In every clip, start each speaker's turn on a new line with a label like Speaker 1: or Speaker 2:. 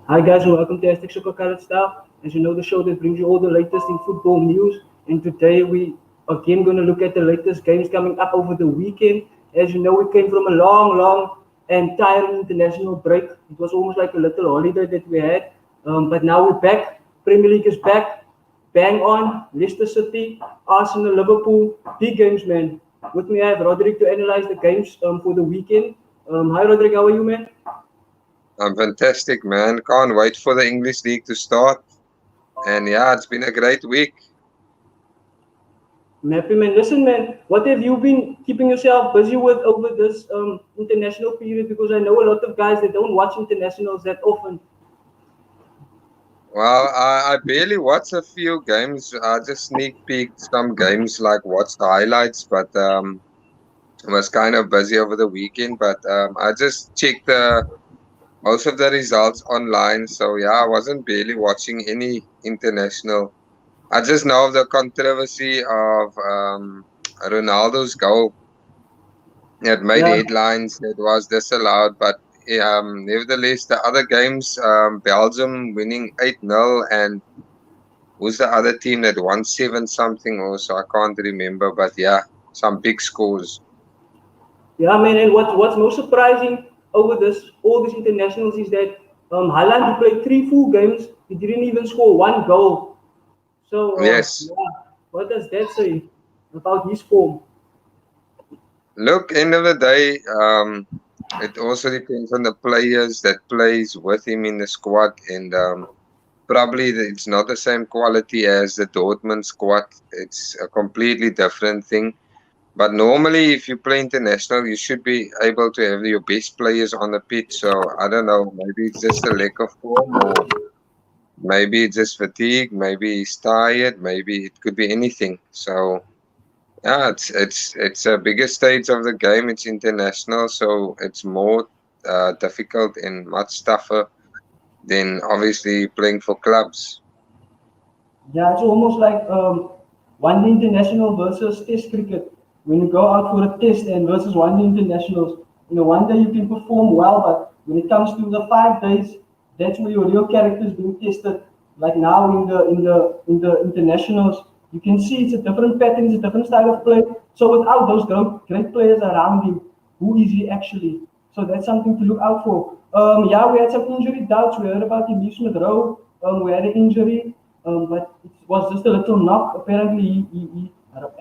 Speaker 1: Hi guys and welcome to Kalitz. As you know, the show that brings you all the latest in football news. And today we again going to look at the latest games coming up over the weekend. As you know, we came from a long and tiring international break. It was almost like a little holiday that we had. But now we're back. Premier League is back. Bang on. Leicester City, Arsenal, Liverpool. Big games, man. With me, I have Roderick to analyze the games for the weekend. Hi, Roderick. How are you, man?
Speaker 2: I'm fantastic, man. Can't wait for the English League to start. And yeah, it's been a great week.
Speaker 1: Happy man. Listen, man, what have you been keeping yourself busy with over this international period? Because I know a lot of guys that don't watch internationals that often.
Speaker 2: Well, I barely watched a few games. I just sneak peeked some games, like watched the highlights, but I was kind of busy over the weekend. But I just checked most of the results online. So yeah, I wasn't barely watching any international. I just know of the controversy of Ronaldo's goal. It made
Speaker 1: Yeah,
Speaker 2: headlines. It was disallowed, but nevertheless, the other games, Belgium winning 8-0, and who's the other team that won 7 something also? I can't remember, but yeah, some big scores.
Speaker 1: yeah, man. And what's most surprising over this all these internationals is that Haaland, he played 3 full games. He didn't even score 1 goal. So
Speaker 2: Yes.
Speaker 1: yeah, what does that say about his form?
Speaker 2: Look, end of the day, it also depends on the players that plays with him in the squad, and probably it's not the same quality as the Dortmund squad. It's a completely different thing. But normally, if you play international, you should be able to have your best players on the pitch. So I don't know, maybe it's just a lack of form, or maybe it's just fatigue, maybe he's tired, maybe it could be anything. So yeah, it's a bigger stage of the game. It's international, so it's more difficult and much tougher than obviously playing for clubs.
Speaker 1: Yeah, it's almost like one day international versus test cricket. When you go out for a test and versus one day internationals, one day you can perform well, but when it comes to the 5 days, that's where your real character is being tested. Like now in the internationals, you can see it's a different pattern, it's a different style of play. So without those great players around him, who is he actually? So that's something to look out for. Yeah, we had some injury doubts. We heard about Emile Smith Rowe. We had an injury, but it was just a little knock. Apparently,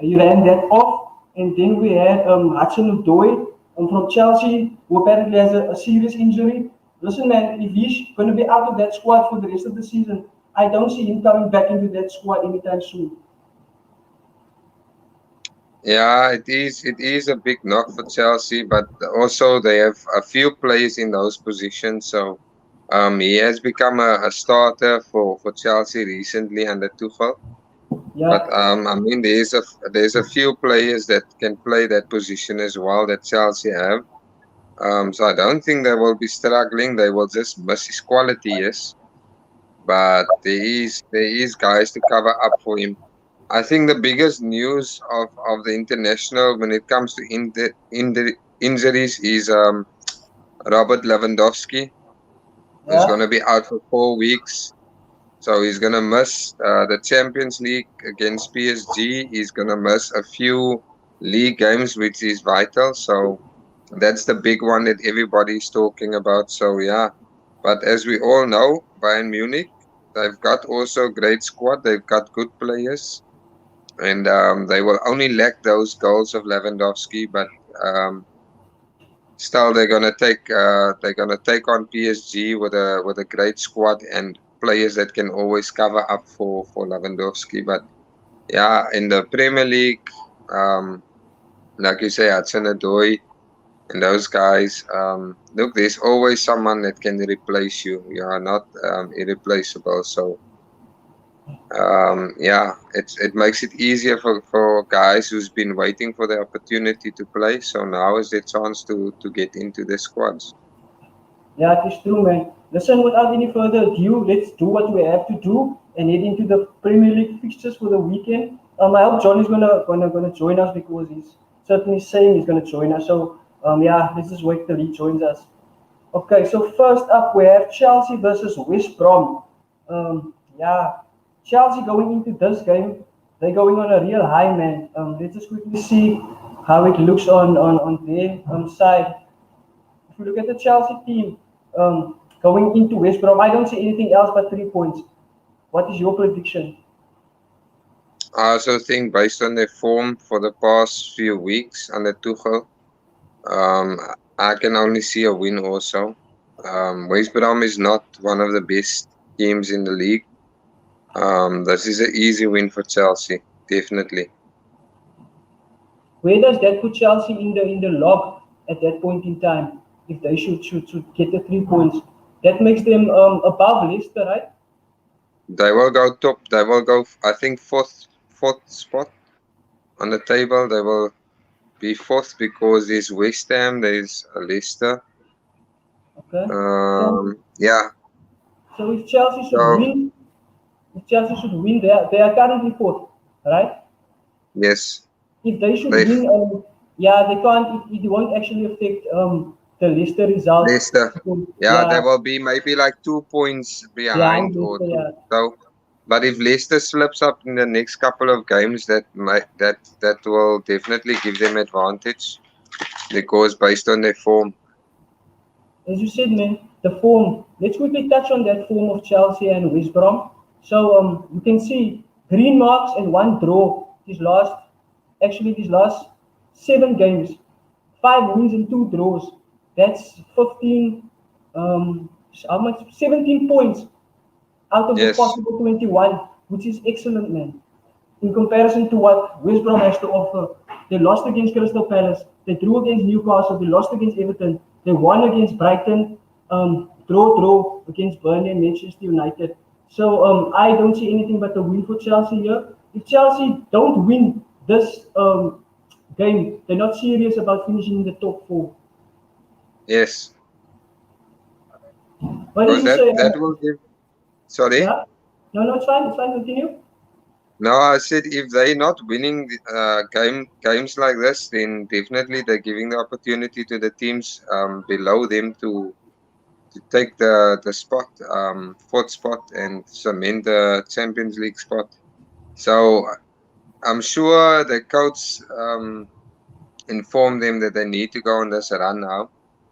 Speaker 1: he ran that off. And then we had Hudson-Odoi from Chelsea, who apparently has a serious injury. Listen, man, if he's going to be out of that squad for the rest of the season, I don't see him coming back into that squad anytime soon.
Speaker 2: Yeah, it is. It is a big knock for Chelsea, but also they have a few players in those positions. So he has become a starter for Chelsea recently under Tuchel. But
Speaker 1: Yeah,
Speaker 2: I mean, there's a few players that can play that position as well that Chelsea have. So I don't think they will be struggling. They will just miss his quality, yes. But there is guys to cover up for him. I think the biggest news of the international when it comes to injuries is Robert Lewandowski, who's going
Speaker 1: yeah.
Speaker 2: to be out for 4 weeks. So he's going to miss the Champions League against PSG. He's going to miss a few league games, which is vital. So that's the big one that everybody's talking about. So yeah, but as we all know, Bayern Munich, they've got also a great squad. They've got good players, and they will only lack those goals of Lewandowski. But still, they're gonna take on PSG with a great squad and players that can always cover up for Lewandowski. But yeah, in the Premier League, um, like you say, Hudson-Odoi and those guys. Look, there's always someone that can replace you. You are not irreplaceable. So yeah, it makes it easier for guys who's been waiting for the opportunity to play. So now is their chance to get into the squads.
Speaker 1: Yeah, it is true, man. Listen, without any further ado, let's do what we have to do and head into the Premier League fixtures for the weekend. I hope John is gonna join us because he's certainly saying he's gonna join us. So yeah, let's just wait till he joins us. Okay, so first up we have Chelsea versus West Brom. Yeah, Chelsea going into this game, they're going on a real high, man. Let's just quickly see how it looks on their side. If you look at the Chelsea team going into West Brom, I don't see anything else but 3 points. What is your prediction?
Speaker 2: I also think based on their form for the past few weeks under Tuchel, um, I can only see a win also. West Brom is not one of the best teams in the league. This is an easy win for Chelsea, definitely.
Speaker 1: Where does that put Chelsea in the log at that point in time? If they should get the 3 points, that makes them above Leicester, right?
Speaker 2: They will go top. They will go, I think, fourth spot on the table. They will be fourth because there's West Ham, there's Leicester.
Speaker 1: Okay. So
Speaker 2: Yeah.
Speaker 1: so if Chelsea should
Speaker 2: So
Speaker 1: win, they are currently fourth, right?
Speaker 2: yes,
Speaker 1: If they should
Speaker 2: they
Speaker 1: win, yeah, they can't. It won't actually affect the Leicester result.
Speaker 2: Leicester. Yeah, they
Speaker 1: Yeah,
Speaker 2: will be maybe like 2 points behind
Speaker 1: behind
Speaker 2: or
Speaker 1: Leicester,
Speaker 2: two.
Speaker 1: yeah.
Speaker 2: So, but if Leicester slips up in the next couple of games, that will definitely give them advantage because based on their form.
Speaker 1: As you said, man, the form. Let's quickly touch on that form of Chelsea and West Brom. So you can see green marks and one draw. These last 7 games, 5 wins and 2 draws. That's 15. How much? 17 points out of the
Speaker 2: Yes,
Speaker 1: possible 21, which is excellent, man. In comparison to what West Brom has to offer. They lost against Crystal Palace, they drew against Newcastle, they lost against Everton, they won against Brighton, draw against Burnley and Manchester United. So I don't see anything but a win for Chelsea here. If Chelsea don't win this game, they're not serious about finishing in the top four.
Speaker 2: yes,
Speaker 1: What did
Speaker 2: because
Speaker 1: you
Speaker 2: that
Speaker 1: say?
Speaker 2: that will give. Sorry.
Speaker 1: Yeah? No, it's fine. It's fine. Continue.
Speaker 2: No, I said if they're not winning games like this, then definitely they're giving the opportunity to the teams below them to take the spot, fourth spot, and cement the Champions League spot. So I'm sure the coach informed them that they need to go on this run now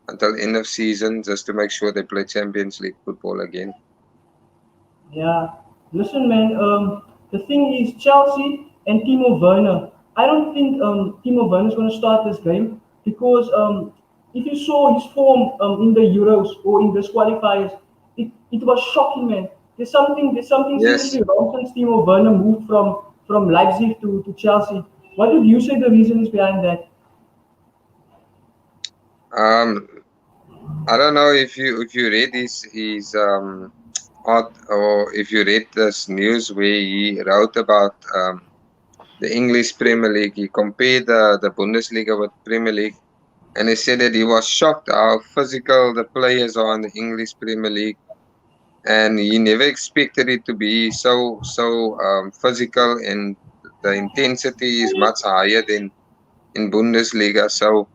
Speaker 2: until end of season just to make sure they play Champions League football again.
Speaker 1: Yeah. Listen, man. The thing is, Chelsea and Timo Werner. I don't think Timo Werner is going to start this game because if you saw his form in the Euros or in this qualifiers, it was shocking, man. There's something
Speaker 2: Yes.
Speaker 1: seriously wrong since Timo Werner moved from Leipzig to Chelsea. What would you say the reason is behind that?
Speaker 2: Um, I don't know if you read his art or if you read this news where he wrote about the English Premier League. He compared the Bundesliga with Premier League, and he said that he was shocked how physical the players are in the English Premier League, and he never expected it to be so physical, and the intensity is much higher than in Bundesliga. So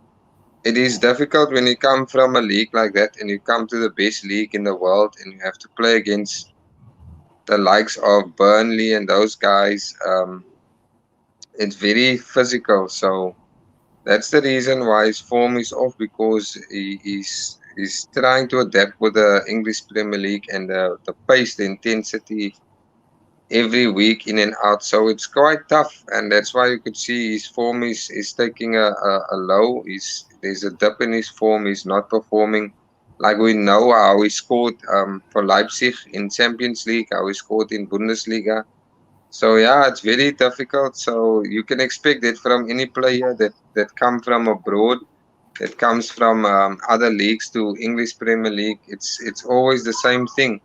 Speaker 2: it is difficult when you come from a league like that and you come to the best league in the world and you have to play against the likes of Burnley and those guys. It's very physical. So that's the reason why his form is off because he's trying to adapt with the English Premier League and the pace, the intensity every week in and out. So it's quite tough, and that's why you could see his form is taking a low. There's a dip in his form. He's not performing like we know how he scored for Leipzig in Champions League, how he scored in Bundesliga. So yeah, it's very difficult. So you can expect that from any player that come from abroad, that comes from other leagues to English Premier League. It's always the same thing.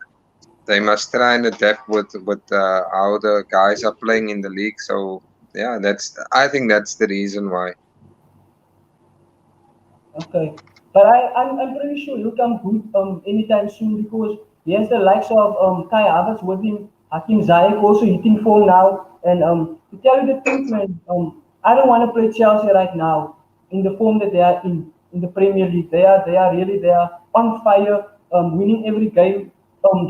Speaker 2: They must try and adapt with how the guys are playing in the league. So yeah, I think that's the reason why.
Speaker 1: Okay. But I'm pretty sure he'll come good anytime soon because he has the likes of Kai Havertz with him, Hakim Ziyech also hitting form now. And to tell you the truth, man, I don't want to play Chelsea right now in the form that they are in. in the Premier League. They are on fire, winning every game,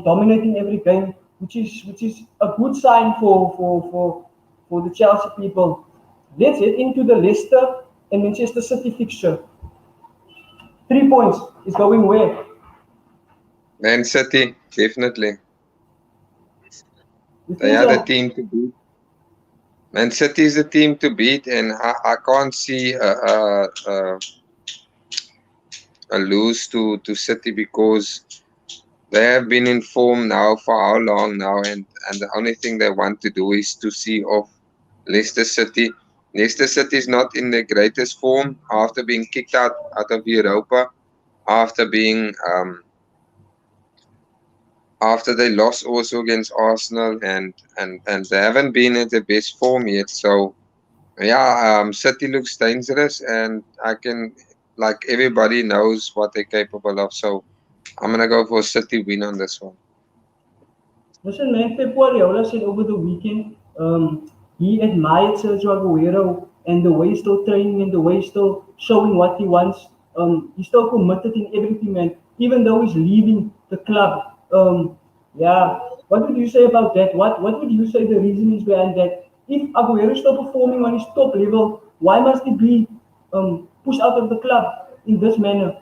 Speaker 1: dominating every game, which is a good sign for the Chelsea people. Let's head into the Leicester and Manchester City fixture. 3 points is going where?
Speaker 2: Man City, definitely.
Speaker 1: You
Speaker 2: They
Speaker 1: think
Speaker 2: are the
Speaker 1: so?
Speaker 2: team to beat. Man City is the team to beat, and I can't see a lose to City because they have been in form now for how long now, and the only thing they want to do is to see off Leicester City. Leicester City is not in the greatest form after being kicked out of Europa, after being after they lost also against Arsenal, and they haven't been at the best form yet. So yeah, City looks dangerous, and I can, like, everybody knows what they're capable of. So I'm gonna go for City win on this one.
Speaker 1: Listen, man, Pep Guardiola said over the weekend he admired Sergio Aguero and the way he's still training and the way he's still showing what he wants. He's still committed in everything, man, even though he's leaving the club. Yeah, what would you say about that? What would you say the reason is behind that? If Aguero is still performing on his top level, why must he be pushed out of the club in this manner?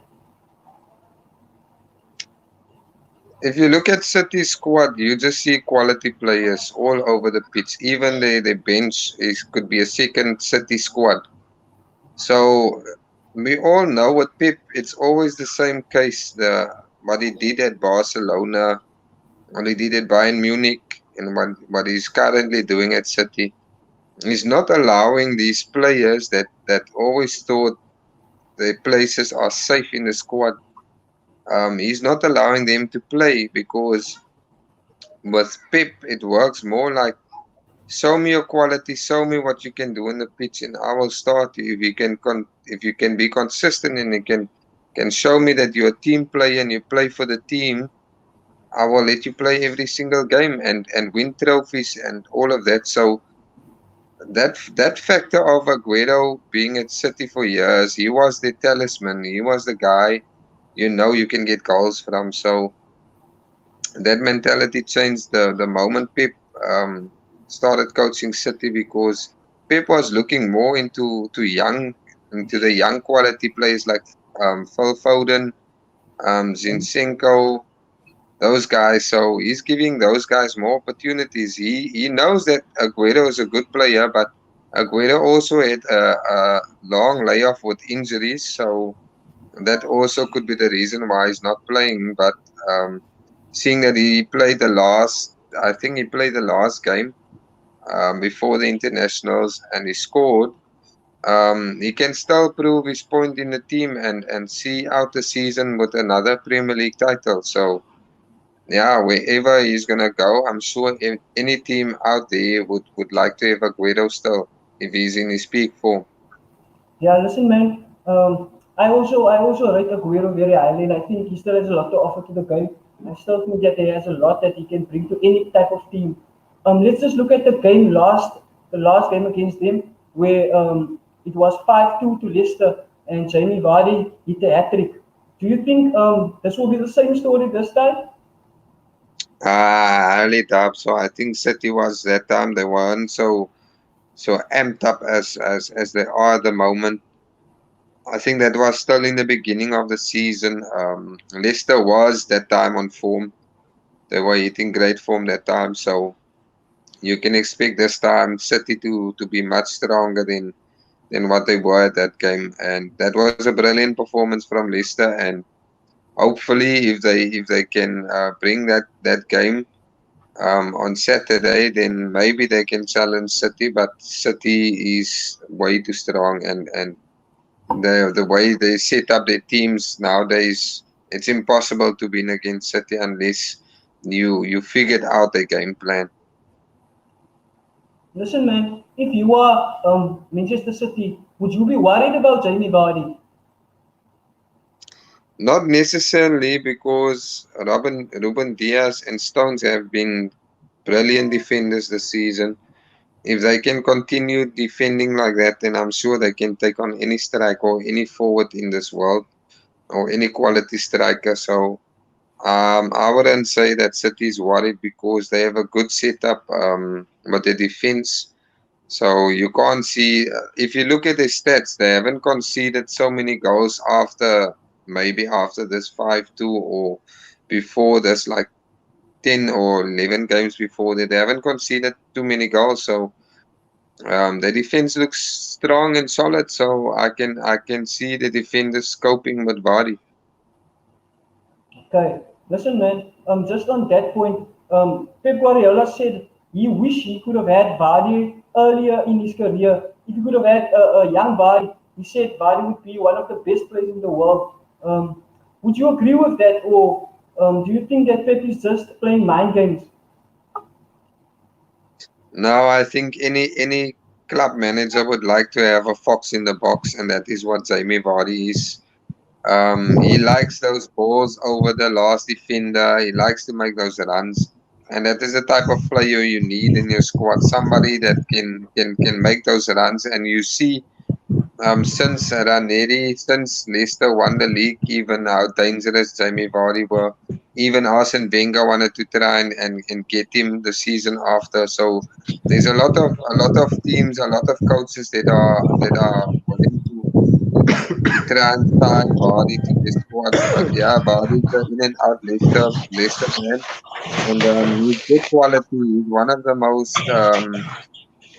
Speaker 2: If you look at City squad, you just see quality players all over the pitch. Even the bench is could be a second City squad. So we all know with Pep, it's always the same case. The what he did at Barcelona, what he did at Bayern Munich, and what he's currently doing at City. He's not allowing these players that always thought their places are safe in the squad. He's not allowing them to play because with Pep, it works more like show me your quality, show me what you can do in the pitch, and I will start you. If you can, if you can be consistent and you can show me that you're a team player and you play for the team, I will let you play every single game and win trophies and all of that. So that factor of Aguero being at City for years, he was the talisman. He was the guy you can get goals from. So that mentality changed the moment Pep started coaching City because Pep was looking more into the young quality players like Phil Foden, Zinchenko, those guys. So he's giving those guys more opportunities. He knows that Aguero is a good player, but Aguero also had a long layoff with injuries, so that also could be the reason why he's not playing. But seeing that he played I think he played the last game before the internationals and he scored. He can still prove his point in the team and see out the season with another Premier League title. So yeah, wherever he's gonna go, I'm sure any team out there would like to have Aguero still if he's in his peak form.
Speaker 1: Yeah, listen, man. I also rate Aguero very highly, and I think he still has a lot to offer to the game. I still think that he has a lot that he can bring to any type of team. Let's just look at the last game against them, where it was 5-2 to Leicester, and Jamie Vardy hit a hat trick. Do you think this will be the same story this time?
Speaker 2: I highly doubt so. I think City was that time they weren't so amped up as they are at the moment. I think that was still in the beginning of the season. Leicester was that time on form. They were hitting great form that time, so you can expect this time City to be much stronger than what they were at that game. And that was a brilliant performance from Leicester. And hopefully, if they can bring that game on Saturday, then maybe they can challenge City. But City is way too strong, and the way they set up their teams nowadays, it's impossible to win against City unless you figured out their game plan.
Speaker 1: Listen, man. If you are Manchester City, would you be worried about Jamie Vardy?
Speaker 2: Not necessarily because Ruben Diaz and Stones have been brilliant defenders this season. if they can continue defending like that, then I'm sure they can take on any striker or any forward in this world or any quality striker. So I wouldn't say that City is worried because they have a good setup with the defense. So you can't see if you look at the stats, they haven't conceded so many goals after maybe after this 5-2 or before this, like 10 or 11 games before that. They haven't conceded too many goals. So the defense looks strong and solid. So I can see the defenders coping with Vardy.
Speaker 1: Okay. Listen, man. Just on that point, Pep Guardiola said he wished he could have had Vardy earlier in his career. If he could have had a young Vardy, he said Vardy would be one of the best players in the world. Would you agree with that, or do you think that Pep is just playing mind games?
Speaker 2: Now I think any club manager would like to have a fox in the box, and that is what Jamie Vardy is. He likes those balls over the last defender. He likes to make those runs, and that is the type of player you need in your squad. Somebody that can make those runs. And you see, since Ranieri, since Leicester won the league, even how dangerous Jamie Vardy were. Even Arsene Wenger wanted to try and get him the season after. So there's a lot of teams, a lot of coaches that are willing to try and sign Vardy to their squads. But yeah, Vardy's an in and out Leicester man, and he's good quality. He's one of the most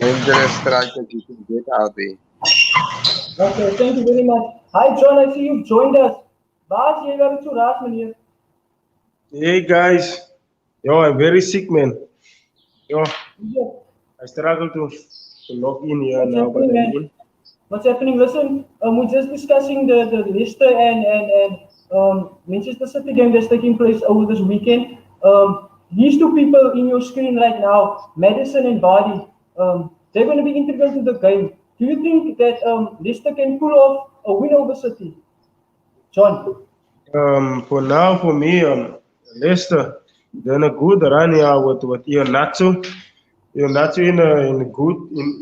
Speaker 2: dangerous strikers you can get out there.
Speaker 1: Okay, thank you very much. Hi, John. I see you've joined us. Bas, jy gaan to Rasman hier.
Speaker 3: Hey guys, yo, I'm very sick, man. Yo,
Speaker 1: Yeah.
Speaker 3: I struggle to log in here
Speaker 1: What's
Speaker 3: now, but
Speaker 1: happening,
Speaker 3: I'm
Speaker 1: man?
Speaker 3: in.
Speaker 1: What's happening? Listen, we're just discussing the Leicester and Manchester City game that's taking place over this weekend. These two people in your screen right now, Madison and Vardy, they're going to be integral to the game. Do you think that Leicester can pull off a win over City? John?
Speaker 3: For now, for me, Leicester done a good run here with Iheanacho. Iheanacho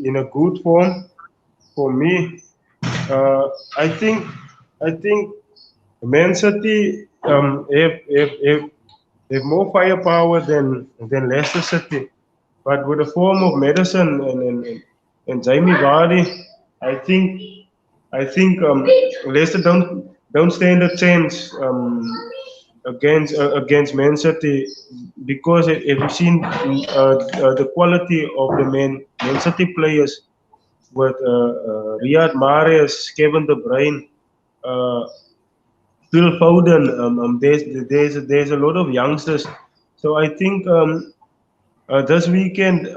Speaker 3: in a good form. For me, I think Man City have more firepower than Leicester City. But with the form of Madison and Jamie Vardy, I think Leicester don't stand a chance against Man City because if you've seen the quality of the Man City players with Riyad Mahrez, Kevin De Bruyne, uh, Phil Foden, there's a lot of youngsters. So I think this weekend,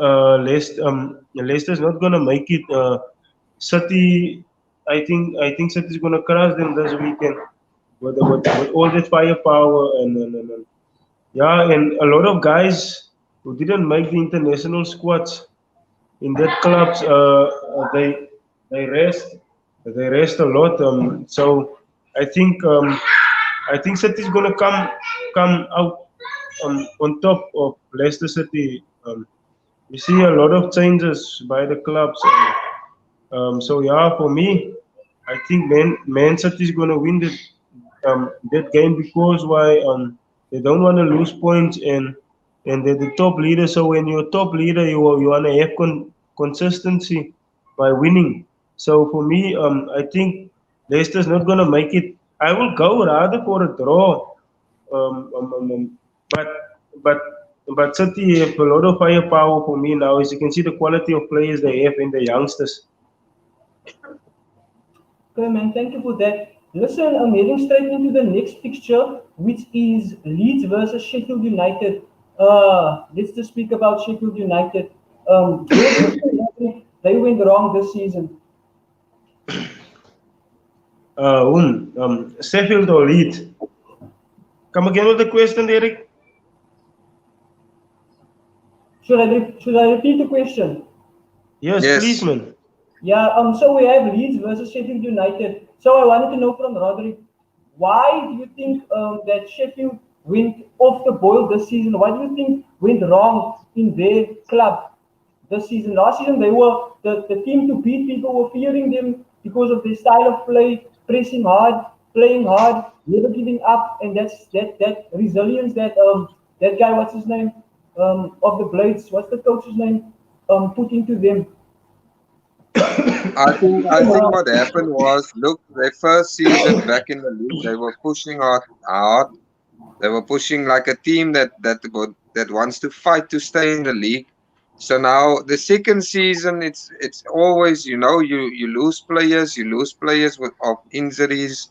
Speaker 3: Leicester's not gonna make it. City, I think City's gonna crush them this weekend with all this firepower and yeah, and a lot of guys who didn't make the international squads in that clubs, they rest they rest a lot. So I think um, I think City's gonna come out on top of Leicester City. We see a lot of changes by the clubs. So yeah, for me, I think Man City is going to win that game because why they don't want to lose points and they're the top leader. So when you're top leader, you want to have consistency by winning. So for me, I think Leicester's not going to make it. I will go rather for a draw. Um, um, um, um, but but but City have a lot of firepower for me now. As you can see, the quality of players they have in the youngsters.
Speaker 1: Okay, man, thank you for that. Listen, I'm heading straight into the next fixture, which is Leeds versus Sheffield United. Let's just speak about Sheffield United. Where do you think they went wrong this season?
Speaker 3: Sheffield or Leeds? Come again with the question, Derek?
Speaker 1: Should I repeat the question?
Speaker 3: Yes, please,
Speaker 2: Yes.
Speaker 3: man.
Speaker 1: Yeah, so we have Leeds versus Sheffield United. So I wanted to know from Roderick, why do you think that Sheffield went off the boil this season? What do you think went wrong in their club? this season. Last season, they were the team to beat. People were fearing them because of their style of play, pressing hard, playing hard, never giving up, and that resilience that guy, what's his name, of the Blades, what's the coach's name, put into them.
Speaker 2: I think what happened was, look, their first season back in the league, they were pushing hard. They were pushing like a team that wants to fight to stay in the league. So now the second season, it's always, you lose players with of injuries.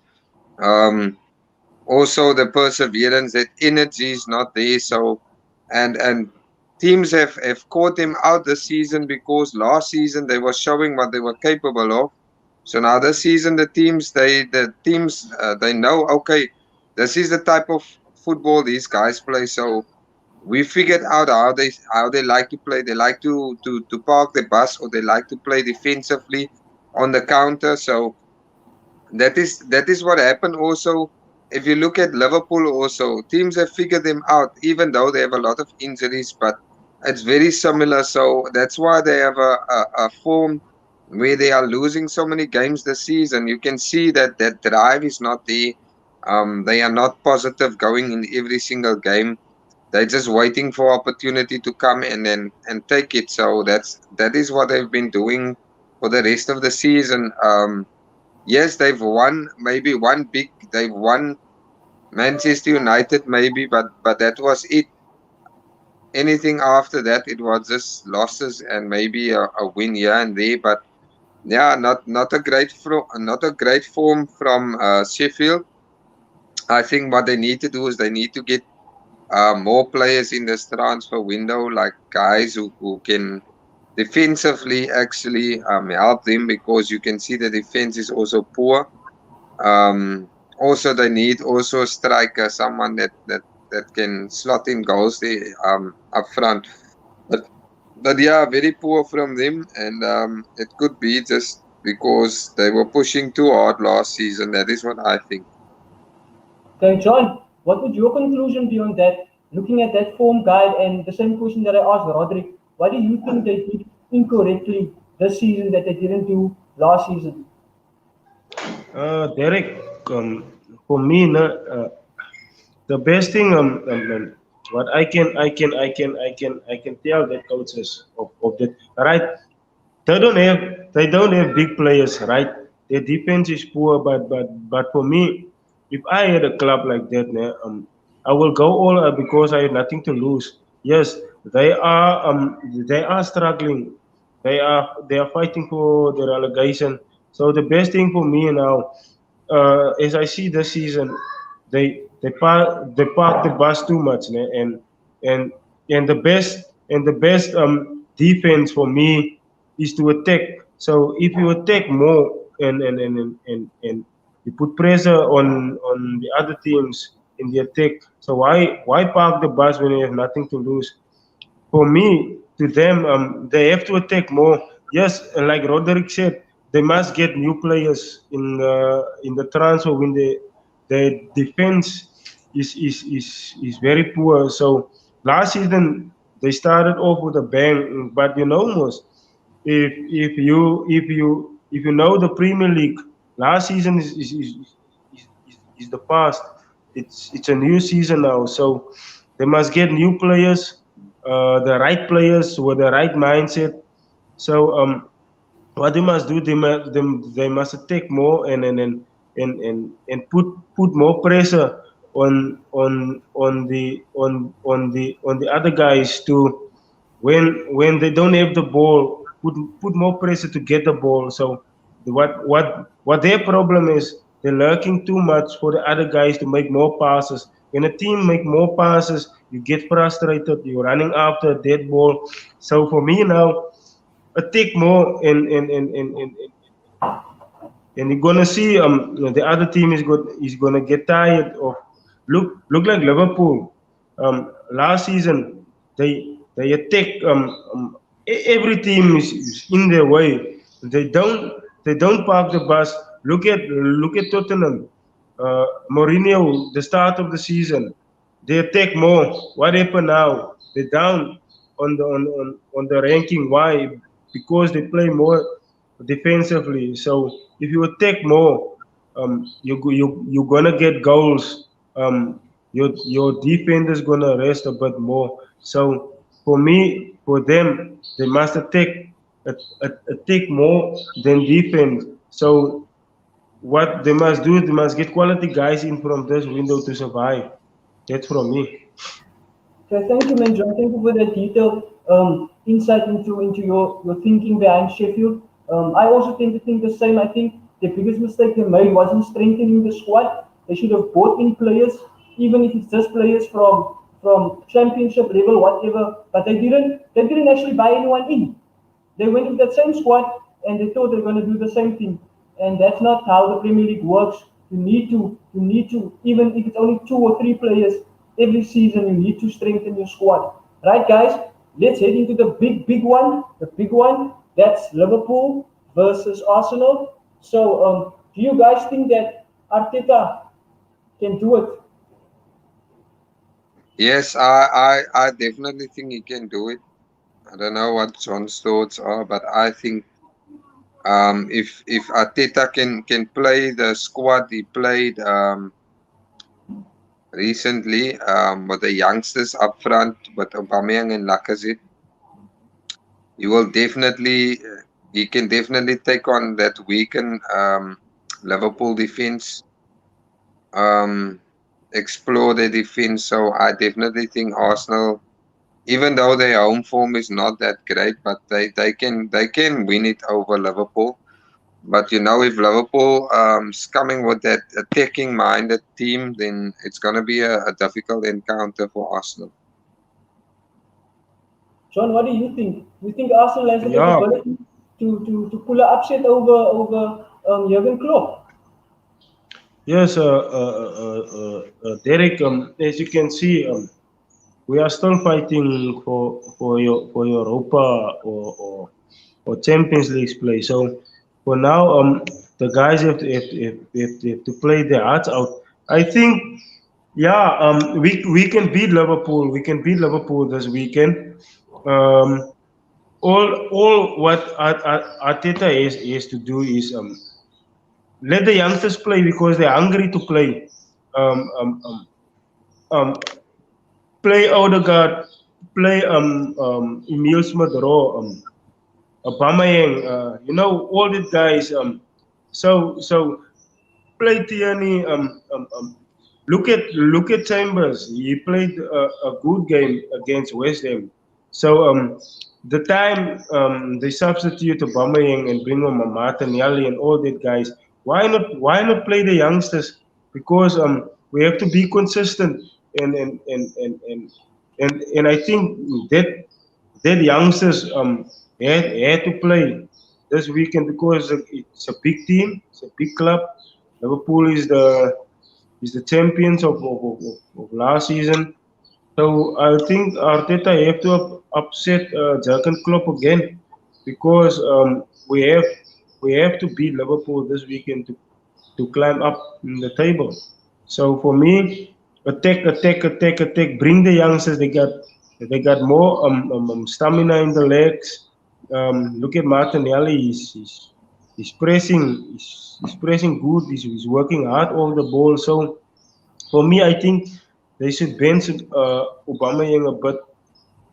Speaker 2: Um, Also the perseverance, that energy is not there. So, and teams have caught them out this season because last season they were showing what they were capable of. So now this season the teams they know, okay, this is the type of football these guys play. So we figured out how they like to play. They like to park the bus, or they like to play defensively on the counter. So that is what happened also. If you look at Liverpool also, teams have figured them out, even though they have a lot of injuries, but it's very similar. So that's why they have a form where they are losing so many games this season. You can see that drive is not there. They are not positive going in every single game. They're just waiting for opportunity to come and take it. So that is what they've been doing for the rest of the season. Yes, they've won maybe one big. They've won Manchester United maybe, but that was it. Anything after that, it was just losses and maybe a win here and there. But yeah, not a great form from Sheffield. I think what they need to do is they need to get more players in this transfer window, like guys who can defensively actually help them, because you can see the defense is also poor. Also, they need also a striker, someone that can slot in goals there up front. But but yeah, very poor from them, and it could be just because they were pushing too hard last season. That is what I think.
Speaker 1: Okay, John, what would your conclusion be on that? Looking at that form guide and the same question that I asked Roderick, what do you think they did incorrectly this season that they didn't do last season?
Speaker 3: Derek, for me, the best thing what I can tell the coaches of that, right? They don't have big players, right? Their defense is poor, but for me, if I had a club like that, I will go all out because I have nothing to lose. Yes, they are struggling. They are fighting for the relegation. So the best thing for me now, as I see this season, they park the bus too much, né? And and the best defense for me is to attack. So if you attack more and you put pressure on the other teams in the attack, so why park the bus when you have nothing to lose? For me, to them, they have to attack more. Yes, and like Roderick said, they must get new players in the transfer when the defense is very poor. So last season they started off with a bang, but most if you know the Premier League, last season is the past. It's a new season now, so they must get new players, the right players with the right mindset. So what they must do, they must attack more and put more pressure on the other guys to, when they don't have the ball, put more pressure to get the ball. So what their problem is, they're lurking too much for the other guys to make more passes. When a team make more passes, you get frustrated. You're running after a dead ball. So for me now, attack more and you're gonna see the other team is gonna get tired of, look like Liverpool last season. They attack, every team is in their way. They don't park the bus. Look at Tottenham. Mourinho, the start of the season, they attack more. What happened now? They're down. on the ranking. Why? Because they play more defensively. So if you attack more, you're gonna get goals. Your defender's gonna rest a bit more. So for me, for them, they must attack more than defense. So what they must do, they must get quality guys in from this window to survive. That's from me.
Speaker 1: Okay, thank you, man, John. Thank you for that detailed insight into your thinking behind Sheffield. I also tend to think the same. I think the biggest mistake they made wasn't strengthening the squad. They should have bought in players, even if it's just players from championship level, whatever. But they didn't. They didn't actually buy anyone in. They went with that same squad and they thought they're going to do the same thing. And that's not how the Premier League works. You need to, even if it's only 2 or 3 players every season, you need to strengthen your squad. Right, guys? Let's head into the big one. The big one, that's Liverpool versus Arsenal. So, do you guys think that Arteta can do it?
Speaker 2: Yes, I definitely think he can do it. I don't know what John's thoughts are, but I think if Arteta can play the squad he played recently with the youngsters up front with Aubameyang and Lacazette, he will definitely he can definitely take on that weakened Liverpool defense, um, explore the defense. So I definitely think Arsenal, even though their home form is not that great, but they can win it over Liverpool. But if Liverpool is coming with that attacking minded team, then it's gonna be a difficult encounter for Arsenal.
Speaker 1: John, what do you think? You think Arsenal has the
Speaker 3: Yeah,
Speaker 1: capability to pull an upset over Jurgen Klopp?
Speaker 3: yes, Derek. As you can see, we are still fighting for Europa or Champions League play. So for now, the guys have to play their hearts out. I think, yeah, we can beat Liverpool. We can beat Liverpool this weekend. Um, all what Arteta is to do is let the youngsters play because they're hungry to play. Um, um, um, um, Play Odegaard, play Emil Smith Rowe, Aubameyang, all these guys. So play Tierney. Look at Chambers. He played a good game against West Ham. So the time they substitute Aubameyang and bring on Martinelli and all that guys. Why not play the youngsters? Because we have to be consistent and I think that youngsters had to play this weekend because it's a big team, it's a big club. Liverpool is the champions of last season. So I think Arteta have to upset Jurgen Klopp again because we have to beat Liverpool this weekend to climb up in the table. So for me, attack, attack, attack, attack. Bring the youngsters. They got more stamina in the legs. Look at Martinelli. He's pressing. He's pressing good. He's working hard over the ball. So for me, I think they should bench Aubameyang a bit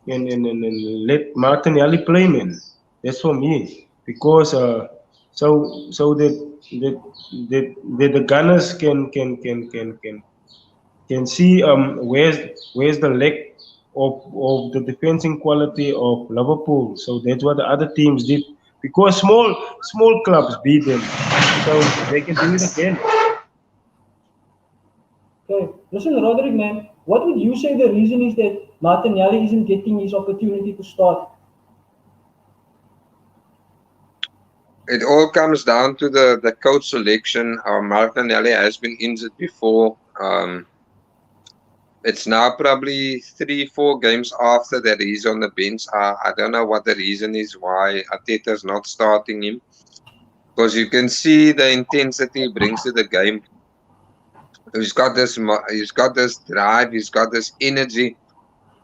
Speaker 3: and let Martinelli play, man. That's for me because so that the Gunners can see where's the lack of the defending quality of Liverpool. So that's what the other teams did because small clubs beat them, so they can do it again.
Speaker 1: Okay, listen, Roderick, man, what would you say the reason is that Martinelli isn't getting his opportunity to start?
Speaker 2: It all comes down to the coach selection. Martinelli has been injured before. It's now probably 3-4 games after that he's on the bench. I don't know what the reason is why Arteta's not starting him. Because you can see the intensity he brings to the game. He's got this drive. He's got this energy.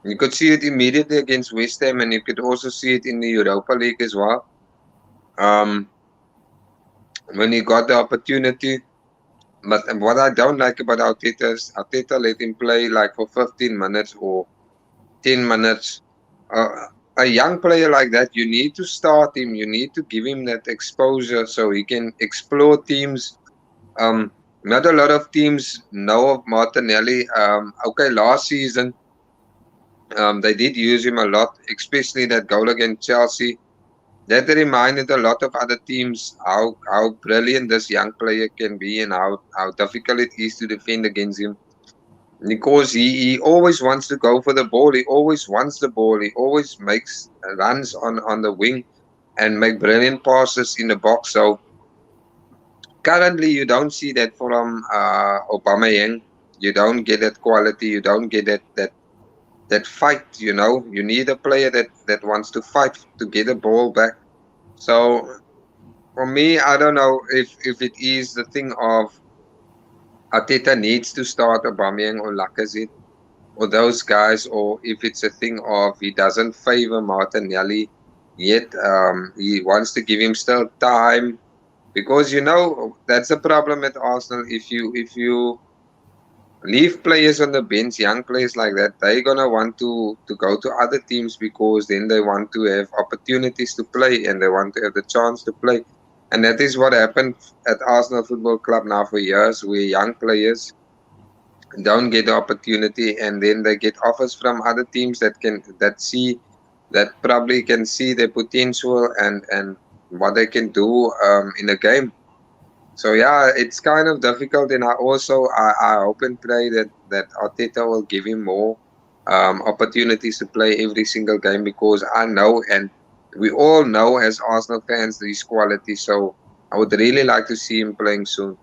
Speaker 2: You could see it immediately against West Ham, and you could also see it in the Europa League as well. When he got the opportunity. But what I don't like about Arteta is Arteta let him play like for 15 minutes or 10 minutes. A young player like that, you need to start him. You need to give him that exposure so he can explore teams. Not a lot of teams know of Martinelli. Okay, last season they did use him a lot, especially that goal against Chelsea. That reminded a lot of other teams how brilliant this young player can be and how difficult it is to defend against him. Because he always wants to go for the ball. He always wants the ball. He always makes runs on the wing and make brilliant passes in the box. So currently you don't see that from Aubameyang. You don't get that quality. You don't get that fight. You need a player that wants to fight to get the ball back. So for me, I don't know if it is the thing of Arteta needs to start Aubameyang or Lacazette or those guys, or if it's a thing of he doesn't favor Martinelli yet. He wants to give him still time because that's a problem at Arsenal. If you leave players on the bench, young players like that, they're gonna want to go to other teams because then they want to have opportunities to play and they want to have the chance to play. And that is what happened at Arsenal Football Club now for years, where young players don't get the opportunity and then they get offers from other teams that probably can see their potential and what they can do in a game. So yeah, it's kind of difficult, and I hope and pray that Arteta will give him more opportunities to play every single game, because I know and we all know as Arsenal fans these qualities. So I would really like to see him playing soon.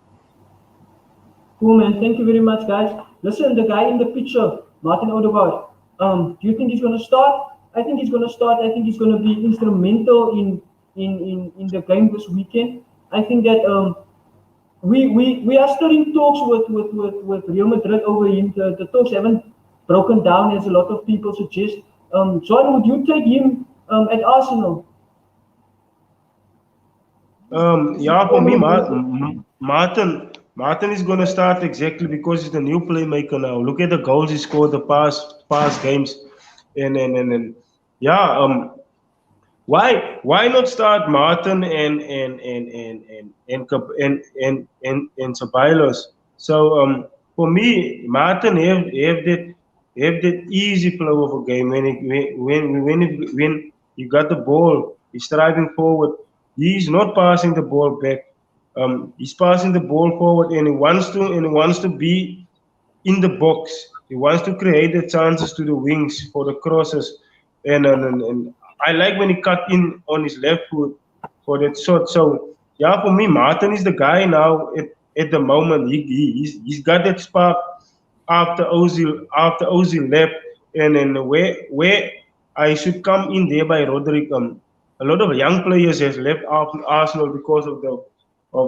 Speaker 1: Cool, man. Thank you very much, guys. Listen, the guy in the picture, Martin Odegaard. Do you think he's going to start? I think he's going to start. I think he's going to be instrumental in the game this weekend. I think that we are still in talks with Real Madrid over him. The talks haven't broken down, as a lot of people suggest. John, would you take him at Arsenal?
Speaker 3: Yeah, for me, Martin is going to start exactly because he's the new playmaker now. Look at the goals he scored the past games, and yeah. Why not start Martin and Ceballos? So for me, Martin have that easy flow of a game when you got the ball, he's driving forward. He's not passing the ball back. He's passing the ball forward, and he wants to be in the box. He wants to create the chances to the wings for the crosses, and I like when he cut in on his left foot for that shot. So yeah, for me, Martin is the guy now at the moment. He's got that spark after Ozil left, and then where I should come in there by Roderick. A lot of young players has left Arsenal because of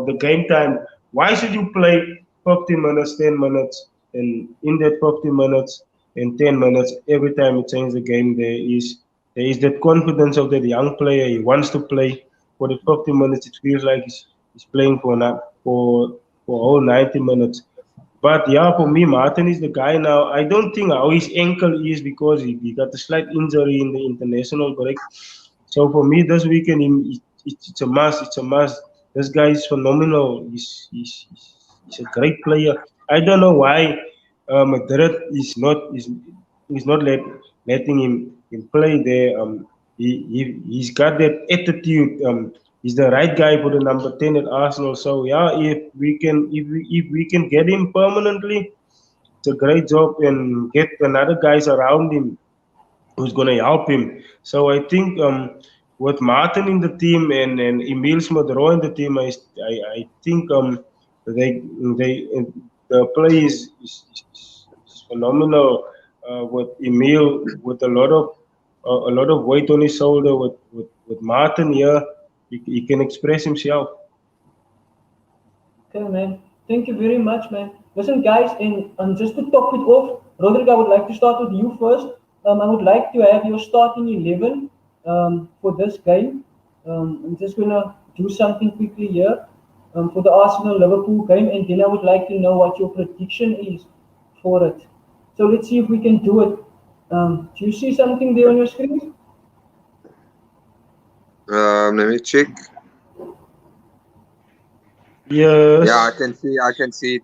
Speaker 3: the game time. Why should you play 15 minutes, 10 minutes, and in that 15 minutes and 10 minutes, every time you change the game, there is that confidence of that young player. He wants to play for the 15 minutes. It feels like he's playing for all 90 minutes. But yeah, for me, Martin is the guy now. I don't think how his ankle is because he got a slight injury in the international break. So for me, this weekend, it's a must. It's a must. This guy is phenomenal. He's a great player. I don't know why Madrid is not letting him play there. He's got that attitude. He's the right guy for the number 10 at Arsenal. So yeah, if we can get him permanently, it's a great job, and get another guys around him who's going to help him. So I think with Martin in the team and Emil Smith-Rowe in the team, I think they the play is phenomenal with Emil, with a lot of weight on his shoulder. With Martin here, he can express himself.
Speaker 1: Okay, man. Thank you very much, man. Listen, guys, and just to top it off, Roderick, I would like to start with you first. I would like to have your starting 11 for this game. I'm just gonna do something quickly here for the Arsenal Liverpool game, and then I would like to know what your prediction is for it. So let's see if we can do it. Do you see something there on your screen?
Speaker 2: Let me check.
Speaker 3: Yes.
Speaker 2: Yeah, I can see it.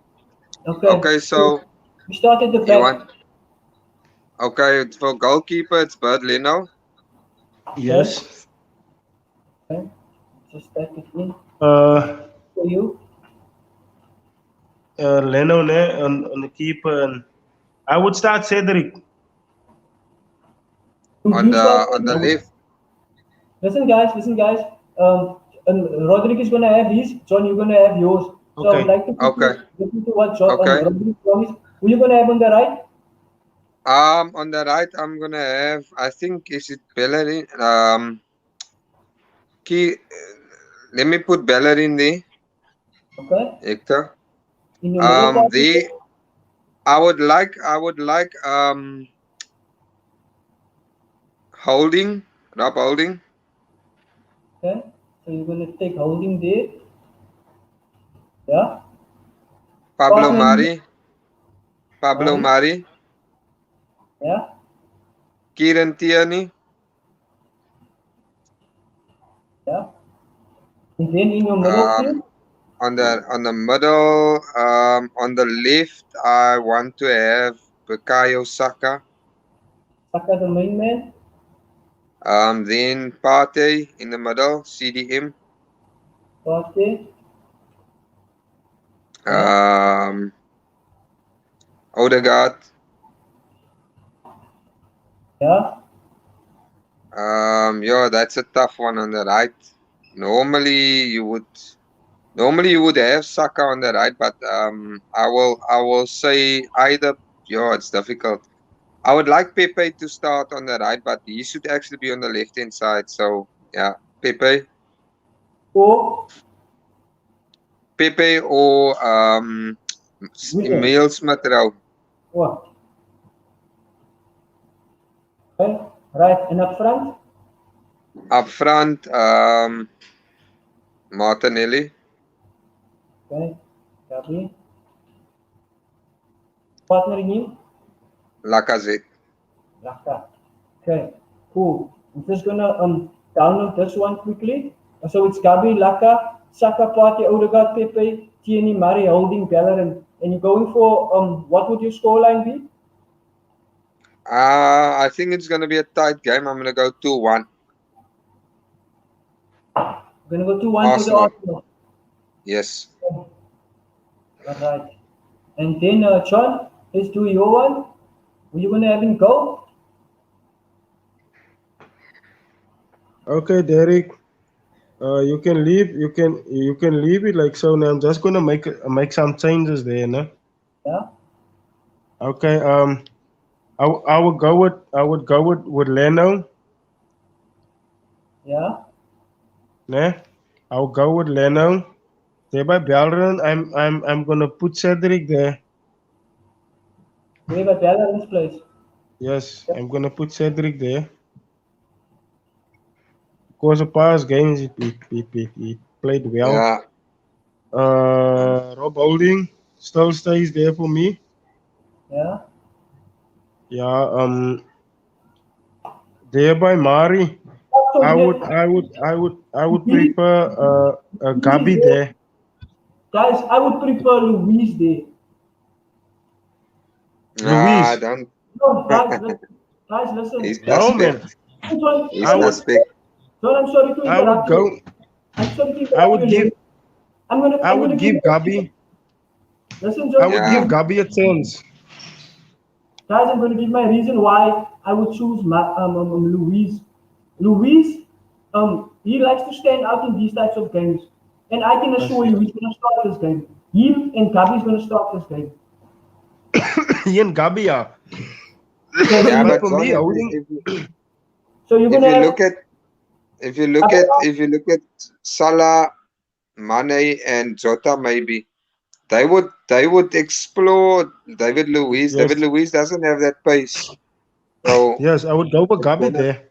Speaker 1: Okay.
Speaker 2: Okay, so
Speaker 1: We start at the
Speaker 2: you
Speaker 1: back.
Speaker 2: want okay for goalkeeper it's Bert Leno.
Speaker 3: Yes.
Speaker 1: Okay. Just type it in
Speaker 3: Uh,
Speaker 1: for you.
Speaker 3: Leno on the keeper, and I would start Cedric.
Speaker 2: On
Speaker 1: You start.
Speaker 2: the left.
Speaker 1: Listen, guys. Roderick is gonna have his. John, you're gonna have yours. So I would
Speaker 3: Okay.
Speaker 1: like to
Speaker 2: Okay.
Speaker 1: listen to what John,
Speaker 2: Okay.
Speaker 1: Roderick promised. Who you gonna have on the right?
Speaker 2: On the right I'm gonna have I think is it Bellerin. Key let me put Bellerin there,
Speaker 1: Okay.
Speaker 2: Hector.
Speaker 1: In your middle part.
Speaker 2: The I would like Holding, Rob Holding.
Speaker 1: Okay. So you're gonna take holding there. Yeah.
Speaker 2: Pablo
Speaker 1: Fransman. Mari.
Speaker 2: Mari,
Speaker 1: Yeah.
Speaker 2: Kieran Tierney,
Speaker 1: Yeah. And then in your middle field.
Speaker 2: on the middle, on the left I want to have Bukayo Saka,
Speaker 1: Saka the main man.
Speaker 2: then Partey in the middle, CDM,
Speaker 1: Partey. Yeah.
Speaker 2: Odegaard,
Speaker 1: Yeah.
Speaker 2: yeah, that's a tough one on the right. Normally you would have Saka on the right, but I will say either. Yeah, it's difficult. I would like Pepe to start on the right, but he should actually be on the left hand side. So yeah,
Speaker 1: Or
Speaker 2: Pepe or
Speaker 1: William.
Speaker 2: Emil Smith-Rowe.
Speaker 1: What? Okay. Right. And up front.
Speaker 2: Up front, Martinelli.
Speaker 1: Okay. Copy. Partnering him.
Speaker 2: Lacazette.
Speaker 1: Raka. Okay. Cool. I'm just gonna download this one quickly. So it's Gabi, Laka, Saka, Partey, Odegaard, Pepe, Tierney, Murray, Holding, Bellerin. And you're going for what would your scoreline be?
Speaker 2: I think it's gonna be a tight game. I'm gonna go 2-1.
Speaker 1: We're gonna go 2-1 for the
Speaker 2: Arsenal.
Speaker 1: Arsenal.
Speaker 2: Yes.
Speaker 1: Alright. And then John, let's do your one. Who you gonna have in goal?
Speaker 3: Okay, Derek. You can leave. You can leave it like so. Now I'm just gonna make some changes there, no?
Speaker 1: Yeah.
Speaker 3: Okay. I would go with Leno.
Speaker 1: Yeah.
Speaker 3: Nah. I would go with Leno. There by Bellerin, I'm gonna put Cedric there.
Speaker 1: We have a Bellerin's place.
Speaker 3: Yes, I'm gonna put Cedric there. Because the past games he played well.
Speaker 2: Yeah.
Speaker 3: Rob Holding still stays there for me.
Speaker 1: Yeah.
Speaker 3: Yeah. There by Mari, I would prefer Gabi there.
Speaker 1: Guys, I would prefer Luis there.
Speaker 3: Luis.
Speaker 2: Don't.
Speaker 1: No, guys, listen.
Speaker 2: He's
Speaker 3: No, man.
Speaker 2: suspect.
Speaker 1: John,
Speaker 2: He's
Speaker 3: I would-
Speaker 2: suspect.
Speaker 1: John, I'm sorry to
Speaker 3: I would
Speaker 1: interrupt
Speaker 3: go.
Speaker 1: you. I'm sorry to interrupt
Speaker 3: I would
Speaker 1: you.
Speaker 3: give.
Speaker 1: I'm gonna
Speaker 3: give Gabi.
Speaker 1: Listen, John.
Speaker 3: I would
Speaker 2: Yeah.
Speaker 3: give Gabi a chance.
Speaker 1: Guys, I'm going to give my reason why I would choose Luis. Luis, he likes to stand out in these types of games. And I can assure you, he's going to start this game. Him and Gabi's going to start this game.
Speaker 3: He and Gabi, yeah.
Speaker 2: Yeah,
Speaker 3: But
Speaker 2: but
Speaker 3: for
Speaker 2: John,
Speaker 3: me,
Speaker 1: So you're going
Speaker 2: if
Speaker 1: to
Speaker 2: you
Speaker 1: have...
Speaker 2: look at if you look at Salah, Mane, and Jota, maybe they would explore David Luiz.
Speaker 3: Yes.
Speaker 2: David Luiz doesn't have that pace. So
Speaker 3: Yes, I would go for Gabi there.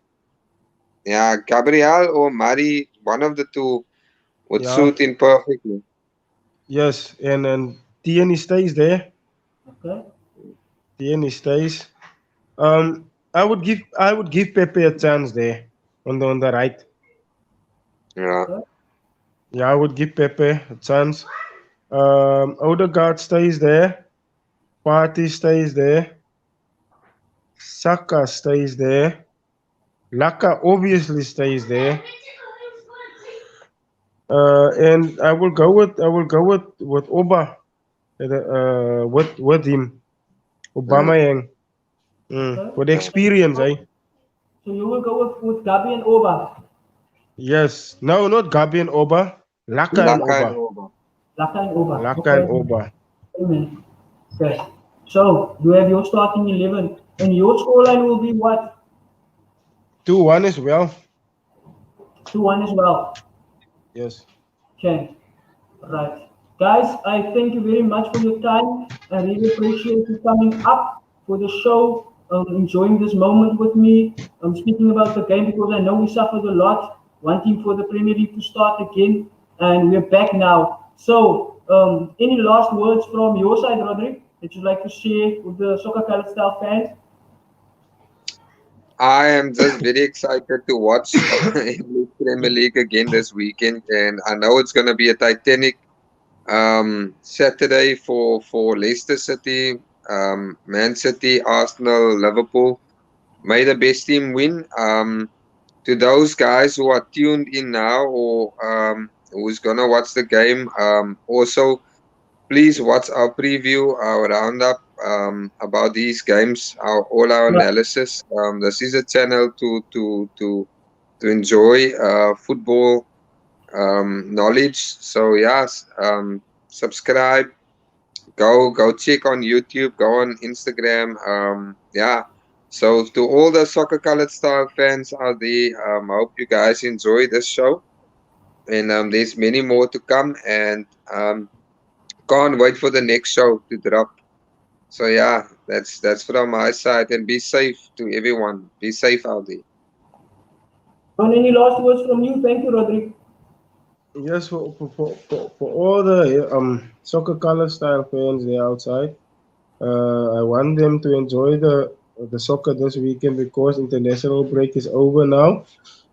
Speaker 2: yeah, Gabriel or Mari, one of the two would
Speaker 3: Yeah.
Speaker 2: suit in perfectly.
Speaker 3: Yes, and Tierney stays there.
Speaker 1: Okay.
Speaker 3: Tierney stays. I would give Pepe a chance there on the right.
Speaker 2: Yeah.
Speaker 1: Okay.
Speaker 3: Yeah, I would give Pepe a chance. Odegaard stays there. Partey stays there. Saka stays there. Laka obviously stays there. And I will go with Oba. With him.
Speaker 2: Mm,
Speaker 3: Obama Yang.
Speaker 1: Okay.
Speaker 3: For the experience, eh?
Speaker 1: So you will go with Gabi and Oba.
Speaker 3: Yes. No, not Gabi and Oba. Laka and
Speaker 2: Laka and
Speaker 3: Oba.
Speaker 2: Oba.
Speaker 1: Laka and Oba.
Speaker 3: Laka and
Speaker 1: Okay.
Speaker 3: Oba.
Speaker 1: Amen. Okay. So you have your starting 11, and your scoreline will be what?
Speaker 3: 2-1 as well.
Speaker 1: 2-1 as well.
Speaker 3: Yes.
Speaker 1: Okay. Right. Guys, I thank you very much for your time. I really appreciate you coming up for the show, enjoying this moment with me. I'm speaking about the game because I know we suffered a lot, wanting for the Premier League to start again, and we're back now. So, any last words from your side, Roderick, that you'd like to share with the Soccer Colored Style fans?
Speaker 2: I am just very excited to watch English Premier League again this weekend, and I know it's going to be a Titanic Saturday for Leicester City, Man City, Arsenal, Liverpool. May the best team win. To those guys who are tuned in now or who's gonna watch the game, also please watch our preview, our roundup about these games, all our
Speaker 1: Yeah.
Speaker 2: analysis. This is a channel to enjoy football knowledge. So yes, subscribe. Go check on YouTube. Go on Instagram. Yeah. So to all the soccer colored style fans out there, I hope you guys enjoy this show. And there's many more to come. And can't wait for the next show to drop. So yeah, that's from my side. And be safe to everyone. Be safe out there.
Speaker 1: On any last words from you? Thank you, Roderick.
Speaker 3: Yes, for all the soccer color style fans there outside, I want them to enjoy the soccer this weekend because international break is over now.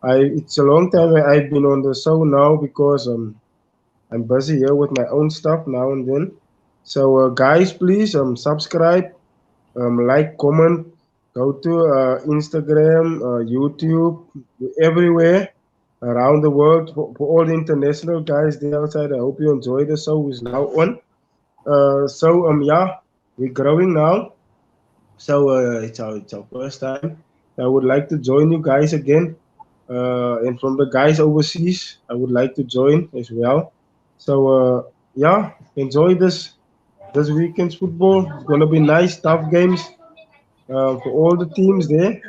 Speaker 3: It's a long time I've been on the show now because I'm busy here with my own stuff now and then. So guys, please subscribe, like, comment, go to Instagram, YouTube, everywhere around the world for all the international guys there outside. I hope you enjoy the show is now on. So yeah, we're growing now. So it's our first time. I would like to join you guys again. And from the guys overseas, I would like to join as well. So yeah, enjoy this weekend's football. It's gonna be nice, tough games for all the teams there.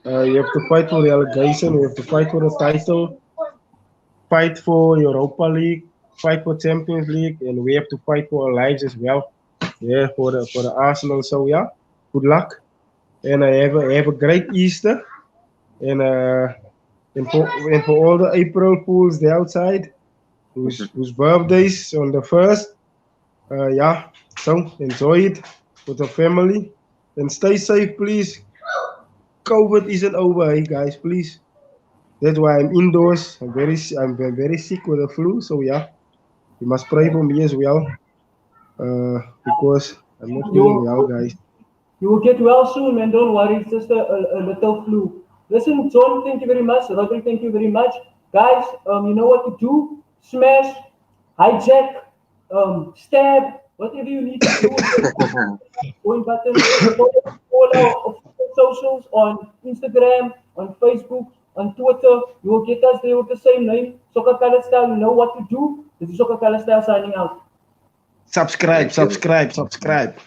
Speaker 3: You have to fight for relegation. You have to fight for the title, fight for Europa League, fight for Champions League, and we have to fight for our lives as well. Yeah, for the Arsenal. So yeah, good luck, and I have a great Easter, and uh, and for all the April fools there outside whose birthdays on the first, yeah. So enjoy it with the family, and stay safe, please. COVID isn't over, hey guys, please. That's why I'm indoors. I'm very sick with the flu, so yeah, you must pray for me as well, because I'm not feeling well,
Speaker 1: You
Speaker 3: guys.
Speaker 1: You will get well soon, man. Don't worry. It's just a little flu. Listen, John, thank you very much. Roderick, thank you very much. Guys, you know what to do. Smash, hijack, stab, whatever you need to do. Join button. Follow our socials on Instagram, on Facebook, on Twitter. You will get us there with the same name. Soccer Color Style. You know what to do. This is Soccer Color Style signing out.
Speaker 3: Subscribe,
Speaker 2: Thank you.
Speaker 3: subscribe, subscribe.